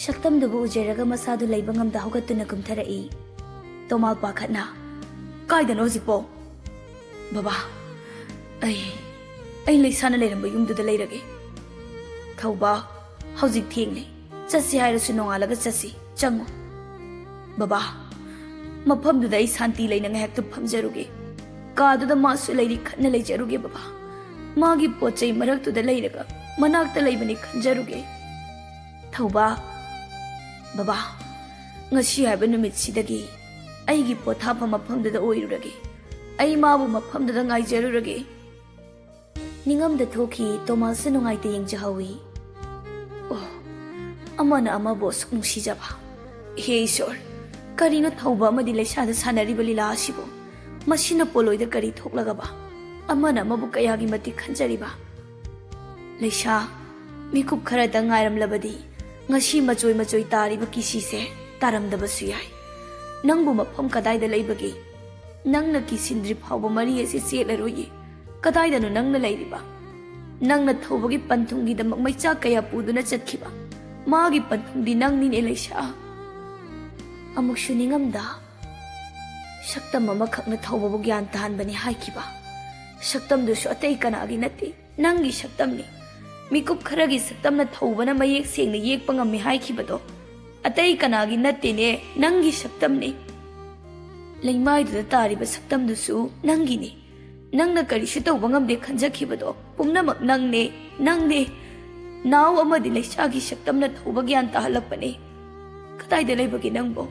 ꯁꯛꯇꯝꯗꯨꯕꯨ ꯎꯖꯔꯒ ꯃꯁꯥꯗꯨ ꯂꯩꯕ ꯉꯝꯗ ꯍꯧꯒꯠꯇꯨꯅ ꯀꯨꯝꯊꯔꯛꯏ꯫ ꯇꯣꯃꯥꯜ ꯄꯥꯈꯠꯅ "ꯀꯥꯏꯗꯅꯣ ꯍꯧꯖꯤꯛꯄꯣ?" "ꯕꯕꯥ, ꯑꯩ ꯂꯩꯁꯥꯅ ꯂꯩꯔꯝꯕ ꯌꯨꯝꯗꯨꯗ ꯂꯩꯔꯒꯦ." "ꯊꯧꯕꯥ, ꯍꯧꯖꯤꯛ ꯊꯦꯡꯂꯦ, ꯆꯠꯁꯤ ꯍꯥꯏꯔꯁꯨ ꯅꯣꯡꯉꯥꯜꯂꯒ ꯆꯠꯁꯤ, ꯆꯪꯉꯣ." "ꯕꯕꯥ, ꯃꯐꯝꯗꯨꯗ ꯑꯩ ꯁꯥꯟꯇꯤ ꯂꯩꯅ ꯉꯥꯏꯍꯥꯛꯇ ꯐꯝꯖꯔꯨꯒꯦ. ꯀꯥꯗꯨꯗ ꯃꯥꯁꯨ ꯂꯩꯔꯤ, ꯈꯠꯅ ꯂꯩꯖꯔꯨꯒꯦ ꯕꯕꯥ. ꯃꯥꯒꯤ ꯄꯣꯠꯆꯩ ꯃꯔꯛꯇꯨꯗ ꯂꯩꯔꯒ ꯃꯅꯥꯛꯇ ꯂꯩꯕꯅꯤ ꯈꯟꯖꯔꯨꯒꯦ." "ꯊꯧꯕꯥ, ꯕꯕꯥ, ꯉꯁꯤ ꯍꯥꯏꯕ ꯅꯨꯃꯤꯠꯁꯤꯗꯒꯤ ꯑꯩꯒꯤ ꯄꯣꯊꯥꯐꯝ ꯃꯐꯝꯗꯨꯗ ꯑꯣꯏꯔꯨꯔꯒꯦ. ꯑꯩ ꯃꯥꯕꯨ ꯃꯐꯝꯗꯨꯗ ꯉꯥꯏꯖꯔꯨꯔꯒꯦ." ꯅꯤꯡꯉꯝꯗ ꯊꯣꯛꯈꯤ ꯇꯣꯃꯥꯜꯁꯨ ꯅꯨꯡꯉꯥꯏꯇ ꯌꯦꯡꯖꯍꯧꯏ꯫ ꯑꯣ, ꯑꯃꯅ ꯑꯃꯕꯨ ꯑꯁꯨꯛ ꯅꯨꯡꯁꯤꯖꯕ! ꯍꯦ ꯏꯁꯣꯔ, ꯀꯔꯤꯅꯣ ꯊꯧꯕ ꯑꯃꯗꯤ ꯂꯩꯁꯥꯗ ꯁꯥꯟꯅꯔꯤꯕ ꯂꯤꯂꯥ ꯑꯁꯤꯕꯨ? ꯃꯁꯤꯅ ꯄꯣꯂꯣꯏꯗ ꯀꯔꯤ ꯊꯣꯛꯂꯒꯕ? ꯑꯃꯅ ꯑꯃꯕꯨ ꯀꯌꯥꯒꯤ ꯃꯇꯤꯛ ꯈꯟꯖꯔꯤꯕ? ꯂꯩꯁꯥ, ꯃꯤꯀꯨꯞ ꯈꯔꯇꯪ ꯉꯥꯏꯔꯝꯂꯕꯗꯤ ꯉꯁꯤ ꯃꯆꯣꯏ ꯃꯆꯣꯏ ꯇꯥꯔꯤꯕ ꯀꯤꯁꯤꯁꯦ ꯇꯥꯔꯝꯗꯕꯁꯨ ꯌꯥꯏ꯫ ꯅꯪꯕꯨ ꯃꯐꯝ ꯀꯗꯥꯏꯗ ꯂꯩꯕꯒꯦ? ꯅꯪꯅ ꯀꯤꯁꯤꯟꯗ꯭ꯔꯤ ꯐꯥꯎꯕ ꯃꯔꯤ ꯑꯁꯤ ꯆꯦꯠꯂꯔꯣꯏꯌꯦ꯫ ꯀꯗꯥꯏꯗꯅꯣ ꯅꯪꯅ ꯂꯩꯔꯤꯕ? ꯅꯪꯅ ꯊꯧꯕꯒꯤ ꯄꯟꯊꯨꯡꯒꯤꯗꯃꯛ ꯃꯩꯆꯥꯛ ꯀꯌꯥ ꯄꯨꯗꯨꯅ ꯆꯠꯈꯤꯕ ꯃꯥꯒꯤ ꯄꯟꯊꯨꯡꯗꯤ ꯅꯪꯅꯤꯅꯦ ꯂꯩꯁꯥ." ꯑꯃꯨꯛꯁꯨ ꯅꯤꯡꯉꯝꯗ ꯁꯛꯇꯝ ꯑꯃꯈꯛꯅ ꯊꯧꯕꯕꯨ ꯒ꯭ꯌꯥꯟ ꯇꯥꯍꯟꯕꯅꯤ ꯍꯥꯏꯈꯤꯕ꯫ ꯁꯛꯇꯝꯗꯨꯁꯨ ꯑꯇꯩ ꯀꯅꯥꯒꯤ ꯅꯠꯇꯦ, ꯅꯪꯒꯤ ꯁꯛꯇꯝꯅꯤ꯫ ꯃꯤꯀꯨꯞ ꯈꯔꯒꯤ ꯁꯛꯇꯝꯅ ꯊꯧꯕꯅ ꯃꯌꯦꯛ ꯁꯦꯡꯅ ꯌꯦꯛꯄ ꯉꯝꯃꯤ ꯍꯥꯏꯈꯤꯕꯗꯣ ꯑꯇꯩ ꯀꯅꯥꯒꯤ ꯅꯠꯇꯦꯅꯦ, ꯅꯪꯒꯤ ꯁꯛꯇꯝꯅꯤ꯫ ꯂꯩꯃꯥꯏꯗꯨꯗ ꯇꯥꯔꯤꯕ ꯁꯛꯇꯝꯗꯨꯁꯨ ꯅꯪꯒꯤꯅꯤ꯫ ꯅꯪꯅ ꯀꯔꯤꯁꯨ ꯇꯧꯕ ꯉꯝꯗꯦ ꯈꯟꯖꯈꯤꯕꯗꯣ ꯄꯨꯝꯅꯃꯛ ꯅꯪꯅꯦ. ꯅꯥꯎ ꯑꯃꯗꯤ ꯂꯩꯁꯥꯒꯤ ꯁꯛꯇꯝꯅ ꯊꯧꯕ ꯒ꯭ꯌꯥꯟ ꯇꯥꯍꯜꯂꯛꯄꯅꯦ꯫ ꯀꯗꯥꯏꯗ ꯂꯩꯕꯒꯦ ꯅꯪꯕꯣ?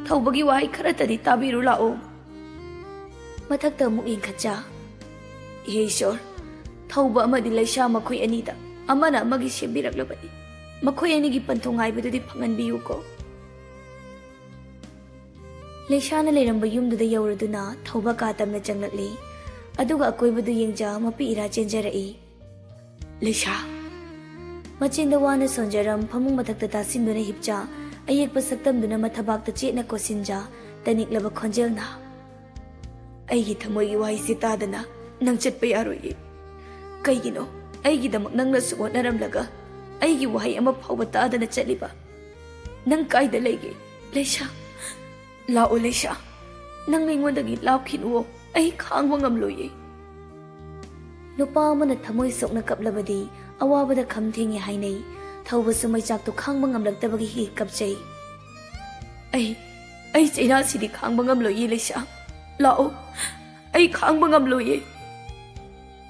ꯊꯧꯕꯒꯤ ꯋꯥꯍꯩ ꯈꯔꯇꯗꯤ ꯇꯥꯕꯤꯔꯨ ꯂꯥꯛꯑꯣ." ꯃꯊꯛꯇ ꯑꯃꯨꯛ ꯌꯦꯡꯈꯠꯆ, "ꯍꯦ ꯏꯁꯣꯔ, ꯊꯧꯕ ꯑꯃꯗꯤ ꯂꯩꯁꯥ ꯃꯈꯣꯏ ꯑꯅꯤꯗ ꯑꯃꯅ ꯑꯃꯒꯤ ꯁꯦꯝꯕꯤꯔꯛꯂꯕꯅꯤ. ꯃꯈꯣꯏ ꯑꯅꯤꯒꯤ ꯄꯟꯊꯨꯡ ꯍꯥꯏꯕꯗꯨꯗꯤ ꯐꯪꯍꯟꯕꯤꯌꯨꯀꯣ." ꯂꯩꯁꯥꯅ ꯂꯩꯔꯝꯕ ꯌꯨꯝꯗꯨꯗ ꯌꯧꯔꯗꯨꯅ ꯊꯧꯕ ꯀꯥ ꯇꯝꯅ ꯆꯪꯂꯛꯂꯤ꯫ ꯑꯗꯨꯒ ꯑꯀꯣꯏꯕꯗꯨ ꯌꯦꯡꯖ ꯃꯄꯤ ꯏꯔꯥ ꯆꯦꯟꯖꯔꯛꯏ꯫ "ꯂꯩꯁꯥ!" ꯃꯆꯤꯟꯗ ꯋꯥꯅ ꯁꯣꯟꯖꯔꯝ ꯐꯃꯨꯡ ꯃꯊꯛꯇ ꯇꯥꯁꯤꯟꯗꯨꯅ ꯍꯤꯞꯆ ꯑꯌꯦꯛꯄ ꯁꯛꯇꯝꯗꯨꯅ ꯃꯊꯕꯥꯛꯇ ꯆꯦꯠꯅ ꯀꯣꯠꯁꯤꯟꯖ ꯇꯅꯤꯛꯂꯕ ꯈꯣꯟꯖꯦꯜꯅ, "ꯑꯩꯒꯤ ꯊꯃꯣꯏꯒꯤ ꯋꯥꯍꯩꯁꯦ ꯇꯥꯗꯅ ꯅꯪ ꯆꯠꯄ ꯌꯥꯔꯣꯏꯌꯦ꯫ ꯀꯩꯒꯤꯅꯣ ꯑꯩꯒꯤꯗꯃꯛ ꯅꯪꯅꯁꯨ ꯍꯣꯠꯅꯔꯝꯂꯒ ꯑꯩꯒꯤ ꯋꯥꯍꯩ ꯑꯃ ꯐꯥꯎꯕ ꯇꯥꯗꯅ ꯆꯠꯂꯤꯕ? ꯅꯪ ꯀꯥꯏꯗ ꯂꯩꯒꯦ? ꯂꯩꯁꯥ, ꯂꯥꯛꯑꯣ ꯂꯩꯁꯥ, ꯅꯪ ꯑꯩꯉꯣꯟꯗꯒꯤ ꯂꯥꯞꯈꯤꯅꯨꯋꯣ, ꯑꯩ ꯈꯥꯡꯕ ꯉꯝꯂꯣꯏꯌꯦ." ꯅꯨꯄꯥ ꯑꯃꯅ ꯊꯃꯣꯏ ꯁꯣꯛꯅ ꯀꯞꯂꯕꯗꯤ ꯑꯋꯥꯕꯗ ꯈꯝ ꯊꯦꯡꯉꯤ ꯍꯥꯏꯅꯩ꯫ ꯊꯧꯕꯁꯨ ꯃꯩꯆꯥꯛꯇꯨ ꯈꯥꯡꯕ ꯉꯝꯂꯛꯇꯕꯒꯤ ꯍꯤ ꯀꯞꯆꯩ꯫ ꯑꯩ ꯆꯩꯅꯥꯁꯤꯗꯤ ꯈꯥꯡꯕ ꯉꯝꯂꯣꯏꯌꯦ ꯂꯩꯁꯥ, ꯂꯥꯛꯑꯣ, ꯑꯩ ꯈꯥꯡꯕ ꯉꯝꯂꯣꯏꯌꯦ."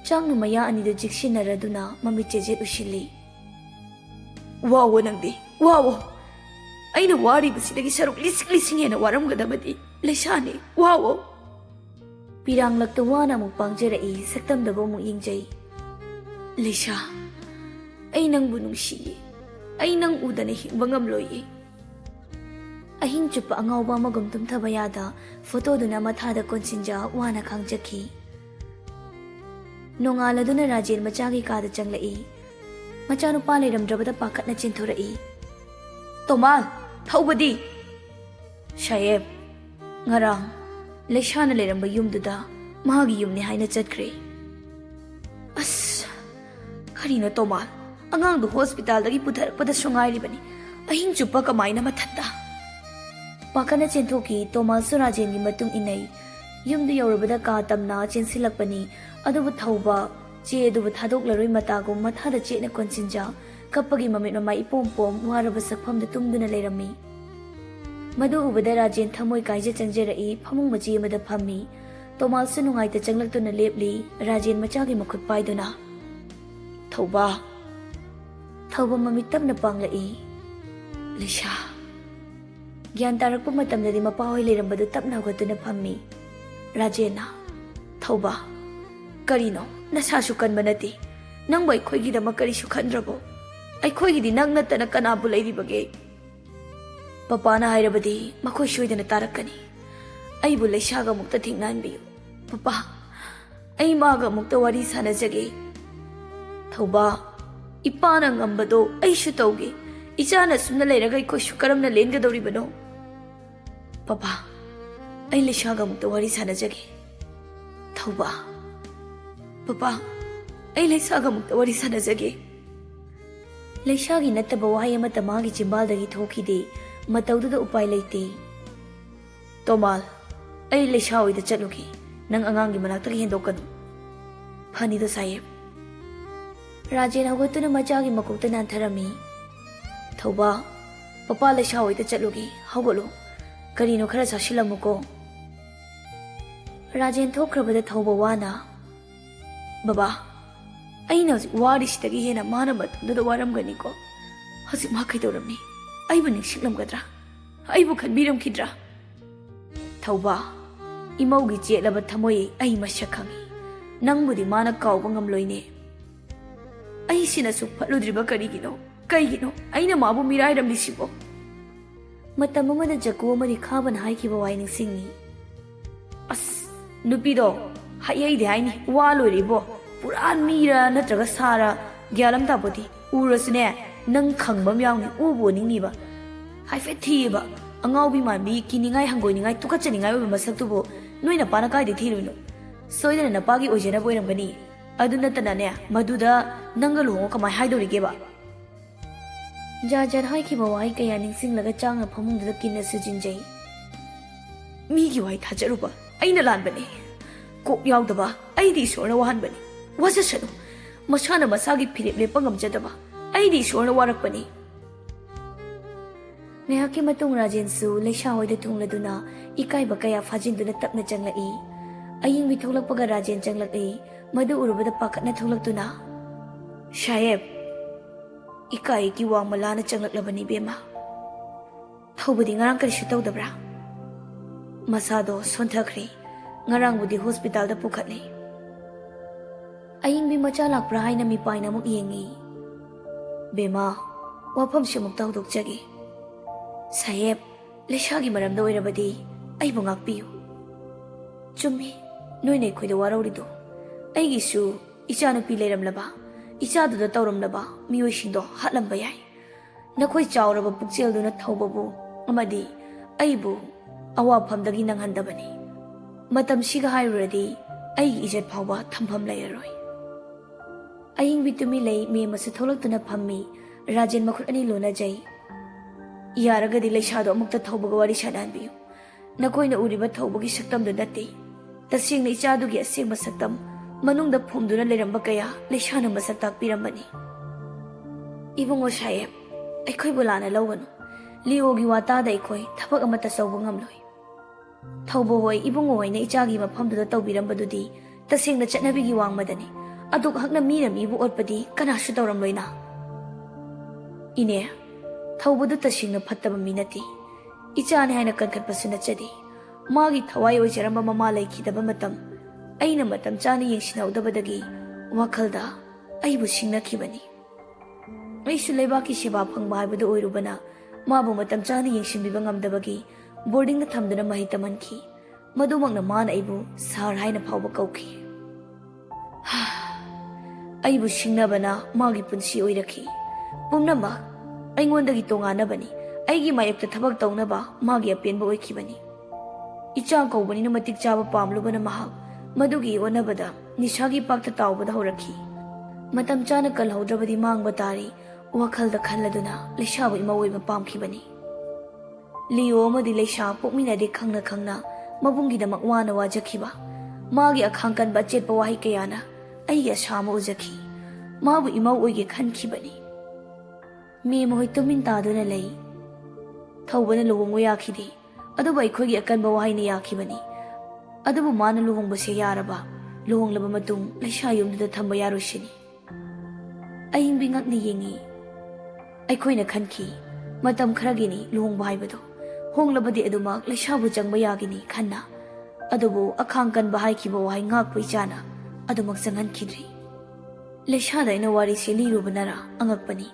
ꯆꯥꯡꯅ ꯃꯌꯥ ꯑꯅꯤꯗꯨ ꯆꯤꯛꯁꯤꯟꯅꯔꯗꯨꯅ ꯃꯃꯤꯠ ꯆꯦꯖꯦꯠ ꯎꯁꯤꯜꯂꯤ꯫ "ꯋꯥꯋꯣ ꯅꯪꯗꯤ, ꯋꯥꯋꯣ! ꯑꯩꯅ ꯋꯥꯔꯤꯕꯁꯤꯗꯒꯤ ꯁꯔꯨꯛ ꯂꯤꯁꯤꯡ ꯍꯦꯟꯅ ꯋꯥꯔꯝꯒꯗꯕꯗꯤ ꯂꯩꯁꯥꯅꯤ, ꯋꯥꯋꯣ!" ꯄꯤꯔꯥꯡꯂꯛꯇ ꯋꯥꯅ ꯑꯃꯨꯛ ꯄꯥꯡꯖꯔꯛꯏ, ꯁꯛꯇꯝꯗꯕꯨ ꯑꯃꯨꯛ ꯌꯦꯡꯖꯩ꯫ "ꯂꯩꯁꯥ, ꯑꯩ ꯅꯪꯕꯨ ꯅꯨꯡꯁꯤꯌꯦ. ꯑꯩ ꯅꯪ ꯎꯗꯅ ꯍꯤꯡꯕ ꯉꯝꯂꯣꯏꯌꯦ." ꯑꯍꯤꯡ ꯆꯨꯞꯄ ꯑꯉꯥꯎꯕ ꯑꯃꯒꯨꯝ ꯇꯨꯝꯊꯕ ꯌꯥꯗ ꯐꯣꯇꯣꯗꯨꯅ ꯃꯊꯥꯗ ꯀꯣꯟꯁꯤꯟꯖ ꯋꯥꯅ ꯈꯥꯡꯖꯈꯤ꯫ ꯅꯣꯡꯉꯥꯜꯂꯗꯨꯅ ꯔꯥꯖꯦꯟ ꯃꯆꯥꯒꯤ ꯀꯥꯗ ꯆꯪꯂꯛꯏ꯫ ꯃꯆꯥꯅꯨꯄꯥ ꯂꯩꯔꯝꯗ꯭ꯔꯕꯗ ꯄꯥꯈꯠꯅ ꯆꯦꯟꯊꯣꯔꯛꯏ꯫ "ꯇꯣꯃꯥꯜ, ꯊꯧꯕꯗꯤ?" "ꯁꯥꯍꯦꯕ, ꯉꯔꯥꯡ ꯂꯩꯁꯥꯅ ꯂꯩꯔꯝꯕ ꯌꯨꯝꯗꯨꯗ ꯃꯥꯒꯤ ꯌꯨꯝꯅꯤ ꯍꯥꯏꯅ ꯆꯠꯈ꯭ꯔꯦ." "ꯑꯁ, ꯀꯔꯤꯅꯣ ꯇꯣꯃꯥꯜ? ꯑꯉꯥꯡꯗꯨ ꯍꯣꯁꯄꯤꯇꯥꯜꯗꯒꯤ ꯄꯨꯊꯔꯛꯄꯗꯁꯨ ꯉꯥꯏꯔꯤꯕꯅꯤ, ꯑꯍꯤꯡ ꯆꯨꯞꯄ ꯀꯃꯥꯏꯅ ꯃꯊꯟꯇ?" ꯄꯥꯈꯠꯅ ꯆꯦꯟꯊꯣꯛꯈꯤ꯫ ꯇꯣꯃꯥꯜꯁꯨ ꯔꯥꯖꯦꯟꯒꯤ ꯃꯇꯨꯡ ꯏꯟꯅꯩ꯫ ꯌꯨꯝꯗ ꯌꯧꯔꯕꯗ ꯀꯥ ꯇꯝꯅ ꯆꯦꯟꯁꯤꯜꯂꯛꯄꯅꯤ꯫ ꯑꯗꯨꯕꯨ ꯊꯧꯕ ꯆꯦ ꯑꯗꯨꯕꯨ ꯊꯥꯗꯣꯛꯂꯔꯣꯏ ꯃꯇꯥꯒꯨꯝ ꯃꯊꯥꯗ ꯆꯦꯠꯅ ꯀꯣꯟꯁꯤꯟꯖ ꯀꯞꯄꯒꯤ ꯃꯃꯤꯠ ꯃꯃꯥꯏ ꯏꯄꯣꯝ ꯄꯣꯝ ꯋꯥꯔꯕ ꯁꯛꯐꯝꯗ ꯇꯨꯝꯗꯨꯅ ꯂꯩꯔꯝꯃꯤ꯫ ꯃꯗꯨ ꯎꯕꯗ ꯔꯥꯖꯦꯟ ꯊꯃꯣꯏ ꯀꯥꯏꯖ ꯆꯪꯖꯔꯛꯏ꯫ ꯐꯃꯨꯡ ꯃꯆꯤ ꯑꯃꯗ ꯐꯝꯃꯤ꯫ ꯇꯣꯃꯥꯜꯁꯨ ꯅꯨꯡꯉꯥꯏꯇ ꯆꯪꯂꯛꯇꯨꯅ ꯂꯦꯞꯂꯤ, ꯔꯥꯖꯦꯟ ꯃꯆꯥꯒꯤ ꯃꯈꯨꯠ ꯄꯥꯏꯗꯨꯅ꯫ "ꯊꯧꯕꯥ!" ꯊꯧꯕ ꯃꯃꯤꯠ ꯇꯞꯅ ꯄꯥꯡꯂꯛꯏ꯫ "ꯂꯩꯁꯥ!" ꯒ꯭ꯌꯥꯟ ꯇꯥꯔꯛꯄ ꯃꯇꯝꯗꯗꯤ ꯃꯄꯥꯍꯣꯏ ꯂꯩꯔꯝꯕꯗꯨ ꯇꯞꯅ ꯍꯧꯒꯠꯇꯨꯅ ꯐꯝꯃꯤ꯫ ꯔꯥꯖꯦꯟꯅ, "ꯊꯧꯕꯥ, ꯀꯔꯤꯅꯣ? ꯅꯁꯥꯁꯨ ꯀꯟꯕ ꯅꯠꯇꯦ. ꯅꯪꯕꯨ ꯑꯩꯈꯣꯏꯒꯤꯗꯃꯛ ꯀꯔꯤꯁꯨ ꯈꯟꯗ꯭ꯔꯕꯣ? ꯑꯩꯈꯣꯏꯒꯤꯗꯤ ꯅꯪ ꯅꯠꯇꯅ ꯀꯅꯥꯕꯨ ꯂꯩꯔꯤꯕꯒꯦ? ꯄꯄꯥꯅ ꯍꯥꯏꯔꯕꯗꯤ ꯃꯈꯣꯏ ꯁꯣꯏꯗꯅ ꯇꯥꯔꯛꯀꯅꯤ. ꯑꯩꯕꯨ ꯂꯩꯁꯥꯒ ꯑꯃꯨꯛꯇ ꯊꯦꯡꯅꯍꯟꯕꯤꯌꯨ. ꯄꯄꯥ, ꯑꯩ ꯃꯥꯒ ꯑꯃꯨꯛꯇ ꯋꯥꯔꯤ ꯁꯥꯟꯅꯖꯒꯦ." "ꯊꯧꯕꯥ, ꯏꯄꯥꯅ ꯉꯝꯕꯗꯣ ꯑꯩꯁꯨ ꯇꯧꯒꯦ. ꯏꯆꯥꯅ ꯁꯨꯝꯅ ꯂꯩꯔꯒ ꯑꯩꯈꯣꯏꯁꯨ ꯀꯔꯝꯅ ꯂꯦꯟꯒꯗꯧꯔꯤꯕꯅꯣ? ꯄꯄꯥ, ꯑꯩ ꯂꯩꯁꯥꯒ ꯑꯃꯨꯛꯇ ꯋꯥꯔꯤ ꯁꯥꯟꯅꯖꯒꯦ." "ꯊꯧꯕꯥ, ꯄꯄꯥ, ꯑꯩ ꯂꯩꯁꯥꯒ ꯑꯃꯨꯛꯇ ꯋꯥꯔꯤ ꯁꯥꯟꯅꯖꯒꯦ." Laishagi nattaba wahai amata magi chimbaldagi thokide mataududa upai leite. Tomal, ai Laisha hoida chatlugi nang angangi manakta hendokanu. Phanida Sahib. Rajen hawatuna machagi makokta nantharami. Thauba, papa Laisha hoida chatlugi hawalo. Karino khara chasilamuko. Rajen thokrabada thauba wana. Baba, aina hojik warisitagi hena mana matunda waramganiko. Hojik ma kaidauramni. Aibu ningsinglamgadra. Aibu khanbiramkhidra. Thauba, imaugi chetlaba thamoi ai masyak khangi. Nangbudi mana kauba ngamloine. Ai sinasu phaludriba karigino. Kaigino aina mabu mirairamlisibo. Matam amada jaku amari khaban haikiba wai ningsingni. As nupido haiyai de haini wa loiribo. Pura mira natraga sara gyalam tapoti urasune nang khangbam yauni ubo ningniba. Haifet thiba angaubi manbi kiningai hangoiningai tukachaningai obi masaktubo noina pana kai de thiruino. Soidana napagi ojena boiramgani. Adu natanane maduda nangal hongo kamai haidorigeba. Jajan haikiba wai kaya ningsinglaga changna phamungda kinna sujinjai. Migi wai thajaruba aina lanbane. Kok yaudaba aidi ishorna wahanbani. Wajasanu masana masagi phirip lepa ngamjadaba aidi ishorna warakpani. Ngayaki matung Rajensu Laisha hoida thungladuna ikaiba kaya fajinduna tapna changlai. Aying bi tholakpaga Rajen changlai madu urubada pakatna tholaktuna. Shayeb ikai ki wang malana changlaklabani bema. Thobudi ngarang karisu tawdabra. Masado sonthakri ngarang budi hospital da pukhatni. Aying bi macha lakpra haina mi paina muk yengi. Bema wafam shimuk tawdokjagi. Sayeb Laishagi maramda oirabadi aibu ngakpiyu. Chummi noine khoida waraurido. Aigisu ichanupi leiramlaba ichaduda tawramlaba miyoisingdo hatlamba yai. Nakhoi chauraba pukchelduna thaubabu amadi aibu awafamdagi nanghandabani. Matam siga hairuradi aigi ijat phawba thampham layaroi. Aying bitumi lei me masu tholaktuna phammi Rajen makhut ani lona jai. Yaragadi Laishado amukta thaubaga wari sananbiyu. Nakoina uriba thaubugi saktamdu nate. Tasingna ichadugi asengba saktam manungda phumduna leiramba kaya Laishana masak takpirambani. Ibungo Shayeb, aikhoi bulana lawganu. Liogi watada aikhoi thabak amata sawba ngamloi. Thaubo hoi ibungo hoina ichagi mafamduda tawbirambadudi tasingna chatnabigi wangmadani. Aduk hakna mira mibu otpadi kanasu tawramloina. Ine Thaubudu tasingna phattaba minati. Ichane haina kankhatpasu nachadi. Magi thawai oijaramba mama laikhidaba matam. Aina matam chana yengsinawdabadagi wakhalda aibu singnakhibani. Aisu leibaki seba phangba haibadu oirubana mabu matam chana yengsinbiba ngamdabagi boarding da thamduna mahi tamanki. Madumangna mana aibu sar haina phawba kauki. Aibu singnabana magi punsi oirakhi. Pumnamak aingondagi tonganabani aigi mayapta thabak tawnaba magi apenba oikhibani. Ichang kaubanina matik chaba pamlubana mahak madugi onabada nishagi pakta tawbada horakhi. Matam chana kalhaudrabadi mangba tari wakhalda khalladuna Laishabu ima oiba pamkhibani. Leo amadi Laisha pokminade khangna khangna mabungidamak wana wajakhiba. Magi akhangkanba chetpa wahi kayana aigi asama ujakhi. Mabu ima oige khankhibani. Me mohoi tumin taduna lei. Thawbana luhongo yakhidi. Aduba aikhoigi akanba wahaina yakhibani. Adubu mana luhongbase yaraba. Luhonglaba matung Laisha yumduda thamba yarosini. Ayingbi ngakni yengi. Aikhoina khankhi. Matam kharagini luhongba haibado. Honglabadi adumak Laishabu changba yagini khanna. Adubu akhangkanba haikhiba wahai ngakpa ichana. Adumak changhankhidri. Laishada ina wari se lirubanara angakpani.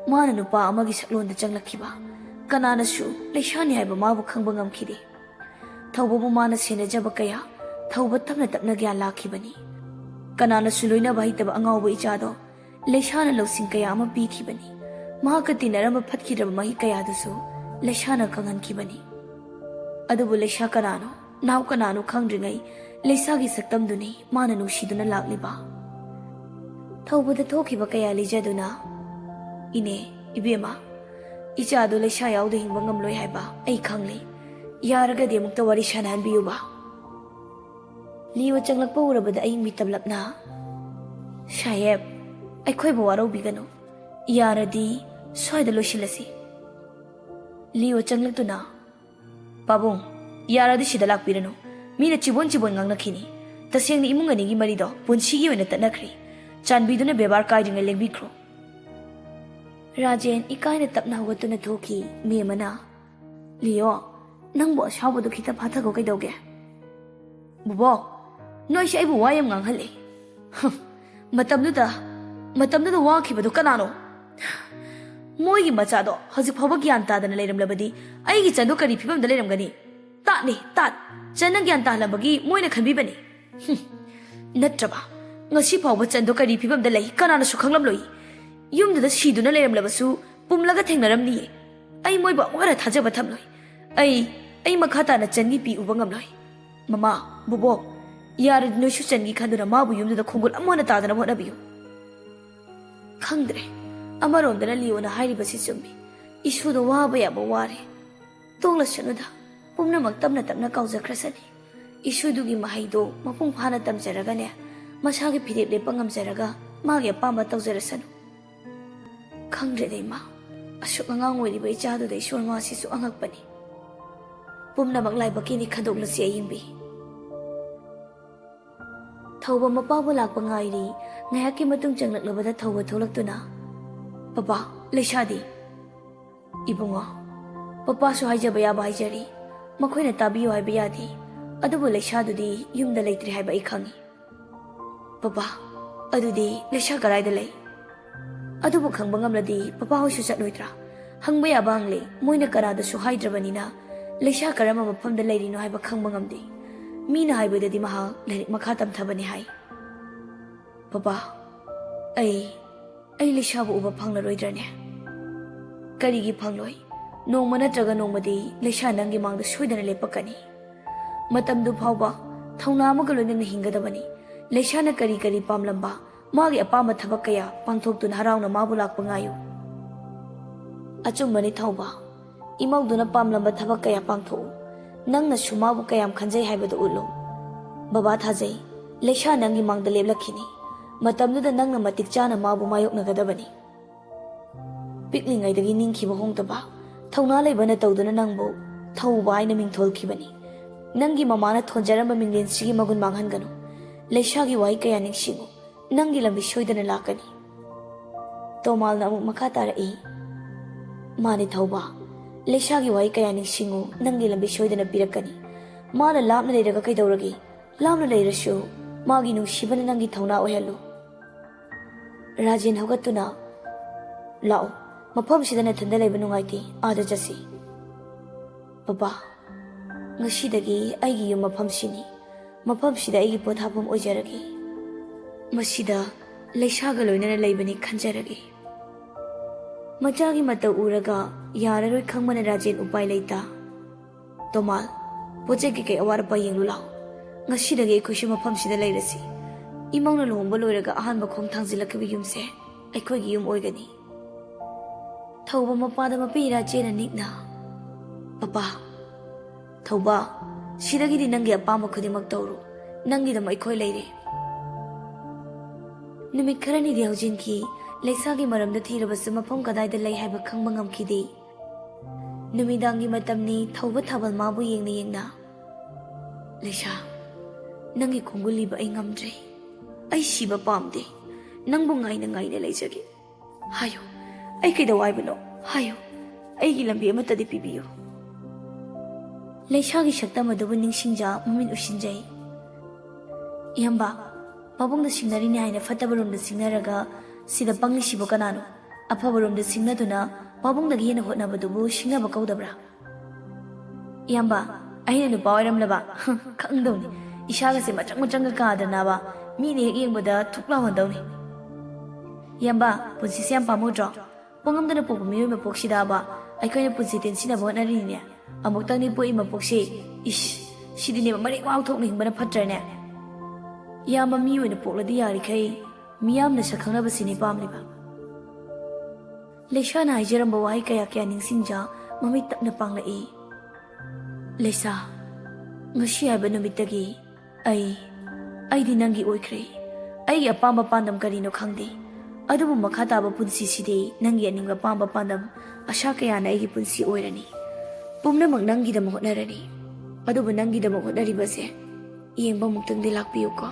Mana nupa amagi saklonda changlakhiba. Kananasu Laishani haiba mabu khangba ngamkhidi. Thaubabu mana senajaba kaya thauba tapna tapna gyan lakhibani. Kananasu loinaba haitaba angawba ichado Laishana lawsing kaya ama pikhibani. Mahaka tinaramba phatkhiraba mahi kayadusu Laishana khanghankhibani. Adubu Laisha kanano naw kanano khangdringai Laisagi saktamduni mana nusiduna lakliba. Thaubuda thokiba kaya lijaduna Ine, Ibema, Ichado Lesha Yaudi Hingam Loy Haiba, A Kangli, Yaraga de Muktawari Shanan Biuba. Leo Changlapura, but I meet a blapna. Shayeb, I quibawaro bigano. Yara di, soy the Lushilasi. Leo Changlatuna. Babong, Yara di Shidalak Pirano. Mina Chibon Nakini. The sing the Imunganigi Marido, Punshi in the Tanakri. Chan Biduna Bebar guiding a Lembicro. Rajan, Ikana Tapna Watuna Toki, Miamana. Leo, Nangbo, how would the Kita Patago doge? Bubo, no shabu wayam Hale. Matamda walkie but Canano. Moi Machado, has a Pobagianta than a Ladam Labadi. I get a look at people the Ladam Gani. Tatni, Tat, Chanaganta Labagi, Moina can be Benny. Netraba. No ship over Chandokari people the lake, Canana Sukangloi. Yum the she do not let him lavasu, Pumlaga Tangaramni. I moi but what a Taja Batamloi. I Makata and a Changi P. Ubangamloi. Mamma, Bobo, Yard no Shushangi can do the marble you to the Congo Amonata than what of you. Kangre, Amaron the Leo and a highly basisumbi. Issue the Wabe Abawari. Tola Shanuda, Pumna Maktamna Tamna Kauza Crescent. Issue do give Mahaido, Mapum Hanatam Zaragania, Mashagi Pidip de Pangam Zaraga, Magia Pamba Tauzeresan. Kangre de Ma, a shokangang with the Bejado de Shurmasi to Angapani. Pumna Maglai Bakini Kadogla Sayimbi. Tauba Mapawalak Bangairi, Nayaki Matung Janglak Labada Tauba Tolaktuna. Papa, Leshadi. Ibunga. Papa Suhajabaya Bajari, Makwina Tabiu Ibiadi, Adubu Leshadudi, Yum the Late Haiba Ikangi. Papa, Adudi, Leshakarai the Lay. Adubu Kangbangam Papa Husat Nuitra, Hangbaya Bangli, Moina Karada Suhaidrabanina, Lesha Karama upon the lady no Haiba Kangbangam. Mina Haiba the Dimaha, let Makatam Tabani Hai. Papa, I Lishabu over Panglaroidrane. Karigi Pangloi, no Manatraga nomadi, Leshanangi among the Sweden Lepakani. Matam du Pauba, Taunamagalun in the Hingadabani, Leshana Kari Pamlamba, Magi Apama Tabakaya, Pangtok to Narana Mabulak Pangayo. Achumani Tauba, Imauduna Pamlamba Tabakaya Pangto, Nangna Shumabu Kayam Kanjay Habadu Ulo. Baba Taze, Leshanangi among the Leblakini. Matamdu the Nanga Matikchana Mabu Mayok Nagadabani. Pickling I the Guining Kibahong Taba, Taunale Beneto the Nangbo, Tau by naming Tolkibani. Nangi Mamana Tonjarama Mingin Sigi Magun Manghangano, Leshagi Waika and Shibu, Nangila Bishoy than a Lakani. Tomal Namu Makatara E. Mani Tauba, Leshagi Waika and Shingu, Nangila Bishoy than a Pirakani. Mana Lamna de Kakidoragi, Lamna de Show, Maginu Shiban Nangi Tauna Ohelo. Rajin Hogatuna Lao, Mapom Shidan at the Lebanungaiti, Ada Jasi. Papa, Nashidagi, I give you Mapom Shini, Mapom Shida Potapum Ojaragi. Mashida, Leshagalo in a Labani Kanjaragi. Majagi Mata Uraga, Yara Kaman Rajin Ubaileta. Tomal, Pojaki Awarpa Yingula. Nashidagi Kushima Pumshida Legacy. Imong na lumbo loiraga ahan bakong tangzila kabiyum se, ay koy giyum oigani. Tauba mapada mapira jena nikna. Papa, Tauba, shidagi di nangi apama kudi magtauro, nangi dam ay koy leire. Numit karani di haujin ki, laysagi maram da tirabasa mapong kaday da lay haiba kang mangam kidi. Numidangi matam ni Tauba tabal mabu yeng na. Laysha, nangi konguli ba ay ngamdre. Ay Shiba Pamde, Nangbungay na ngay nilay sagi. Hayo, ay kidaway bano, hayo, ay gilambi amata di pibiyo. Laishagi Shakta madawan ning Shinja, Mamin Ushinjay. Yamba, Pabong na Shinari ni Haina Fatabarum na Sinaraga, Sida Pangli Shibo Kanano, Apabarum na Sinaduna, Pabong na Gina Hot na Badubu, Shinga Bakaudabra. Yamba, ay na lupawaram laba, kang daw ni, Ishaga si matang-matang ka na ba, Mini yung bada tuklawan daw ni. Yamba, punsi siyang pamudra. Pungam na po pumiyo mapoksida ba, ay kaya punsitin sinabawa na rin niya. Amok tang ni po imapoksi. Ish, sidi niya mariwaw tok ni himba na patra niya. Yamba miyo na pokla di yari kay, miyam na siya kang nabasini pamli ba. Laishana haijaramba wahai kaya kaya ningsingja mamit tapna panglai. Laisa, ngasi haiba numittagi ai di nangi oikre. Ai apamba pandam karino khangde. Adubu makha taba punsi side nangi aninga pamba pandam asha kaya na ai punsi oirani. Pumnamak nangidamak hotnarani. Adubu nangidamak hotnaribase yengba muktangdi lakpiyuko.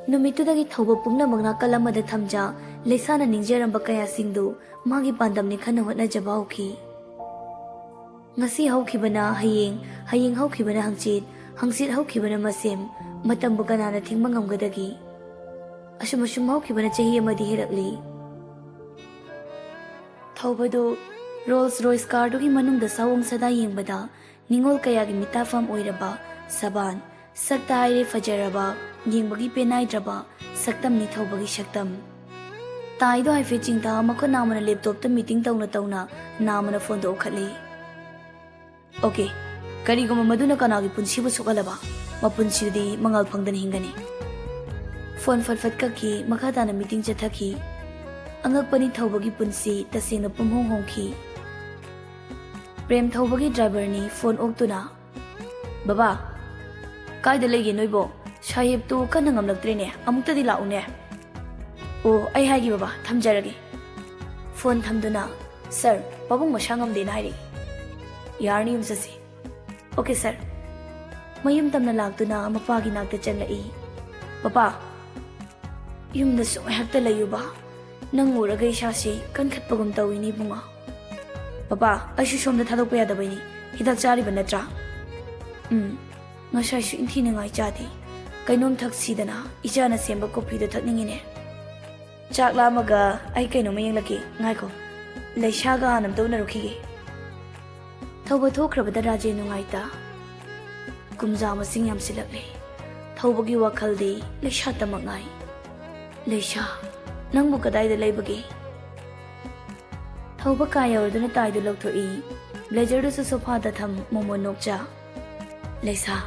Numitudagi thauba pumnamak nakal amada thamja Laisana ningjaramba kaya singdu magi pandamni khana hotnajaba hauki. Ngasi haukibana hayeng haukibana hangsit haukibana masem matambu kanana thingba ngamgadagi. Asum haukibana chahi amadi hirakli. Thaubadu Rolls Royce car dugi manungda sawong sada yengbada Ningol kayagi mitafam oiraba saban sakta haire fajaraba yengbagi penaidraba saktam ni thaubagi shaktam. Taido hai fetching ta makho namana laptop ta meeting tauna namana phone do khali. Okay, kari goma maduna kanagi punsi bu sukalaba mapunsi di mangal phangdan hingani. Phone fatfat ka ki makha tana meeting chathaki. Angak pani thaubagi punsi tasena pumhong hongki. Prem thaubagi driver ni phone oktuna. Baba, kaida legi noibo sahib tu kana ngamlaktre ne amukta di laune. Oh, ai haigi baba thamjarage. Phone thamduna, sir, babung masangam de nairi. Yarni umsasi. Okay sir. Mayum tamna lagtuna mapagi nagta chanlai. Papa, yum da so hakta layu ba. Nang uragai shasi kan khatpagum tawini bunga. Papa, aishu somda thadok pa yadabaini. Hidak chari ba natra. Ngasai su inthi nangai chati. Kainom thaksidana ichana semba coffee da thakningine. Chak lamaga ai kaino mayeng laki ngaiko Laishaga hanam tawna rukhige. Thauba thokrabada raje nungaita kumja masing yam silakle. Thaubagi wakhaldi Laisha tamangai. Laisha nangbu kadai da laibagi. Thauba kaya orduna taidu lokthoi blazer du su sofa da tham momo nokja. Laisa